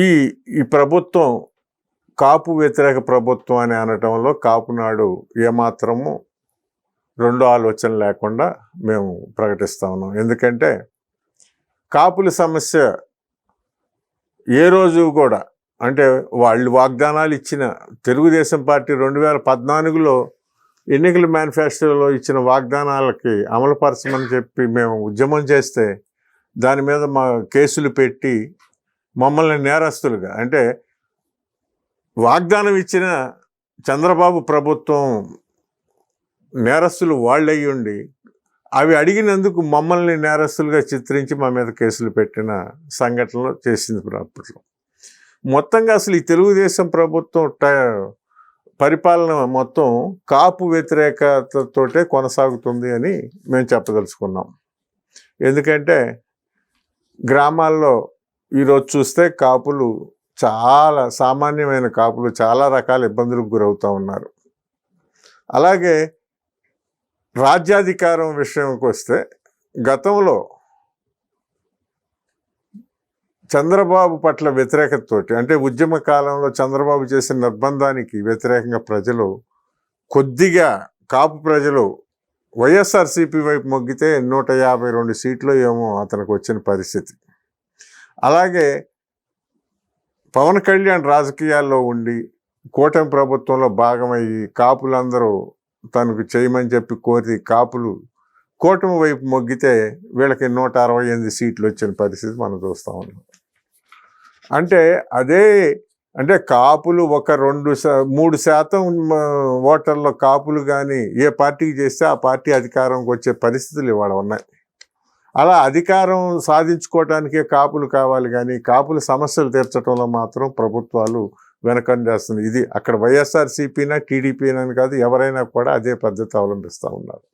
ఈ ఈ ప్రభుత్వం కాపు వ్యతిరేక ప్రభుత్వం అని అనటంలో కాపునాడు ఏమాత్రము రెండో ఆలోచన లేకుండా మేము ప్రకటిస్తా ఉన్నాం. ఎందుకంటే కాపుల సమస్య ఏ రోజు కూడా అంటే వాళ్ళు వాగ్దానాలు ఇచ్చిన తెలుగుదేశం పార్టీ 2014లో ఎన్నికల మేనిఫెస్టోలో ఇచ్చిన వాగ్దానాలకి అమలుపరచమని చెప్పి మేము ఉద్యమం చేస్తే దాని మీద మా కేసులు పెట్టి మమ్మల్ని నేరస్తులుగా అంటే వాగ్దానం ఇచ్చిన చంద్రబాబు ప్రభుత్వం నేరస్తులు వాళ్ళయ్యి ఉండి అవి అడిగినందుకు మమ్మల్ని నేరస్తులుగా చిత్రించి మా మీద కేసులు పెట్టిన సంఘటనలు చేసింది అప్పట్లో. మొత్తంగా అసలు ఈ తెలుగుదేశం ప్రభుత్వం పరిపాలన మొత్తం కాపు వ్యతిరేకతతోటే కొనసాగుతుంది అని మేము చెప్పదలుచుకున్నాం. ఎందుకంటే గ్రామాల్లో ఈరోజు చూస్తే కాపులు చాలా సామాన్యమైన కాపులు చాలా రకాల ఇబ్బందులకు గురవుతూ ఉన్నారు. అలాగే రాజ్యాధికారం విషయంకి వస్తే గతంలో చంద్రబాబు పట్ల వ్యతిరేకతతోటి అంటే ఉద్యమ కాలంలో చంద్రబాబు చేసిన నిర్బంధానికి వ్యతిరేకంగా ప్రజలు కొద్దిగా కాపు ప్రజలు వైఎస్ఆర్సీపీ వైపు మొగ్గితే 152 సీట్లు ఏమో అతనికి వచ్చిన పరిస్థితి. అలాగే పవన్ కళ్యాణ్ రాజకీయాల్లో ఉండి కూటమి ప్రభుత్వంలో భాగమయ్యి కాపులందరూ తనకు చేయమని చెప్పి కోరి కాపులు కూటమి వైపు మొగ్గితే వీళ్ళకి 168 సీట్లు వచ్చిన పరిస్థితి మనం చూస్తూ ఉన్నాం. అంటే అదే అంటే కాపులు ఒక 3% ఓటర్ల కాపులు కానీ ఏ పార్టీకి చేస్తే ఆ పార్టీ అధికారంకి వచ్చే పరిస్థితులు ఇవాళ ఉన్నాయి. అలా అధికారం సాధించుకోవడానికే కాపులు కావాలి కానీ కాపుల సమస్యలు తీర్చడంలో మాత్రం ప్రభుత్వాలు వెనకంజేస్తుంది. ఇది అక్కడ వైఎస్ఆర్సీపీనా టీడీపీనా కాదు, ఎవరైనా కూడా అదే పద్ధతి అవలంబిస్తూ ఉన్నారు.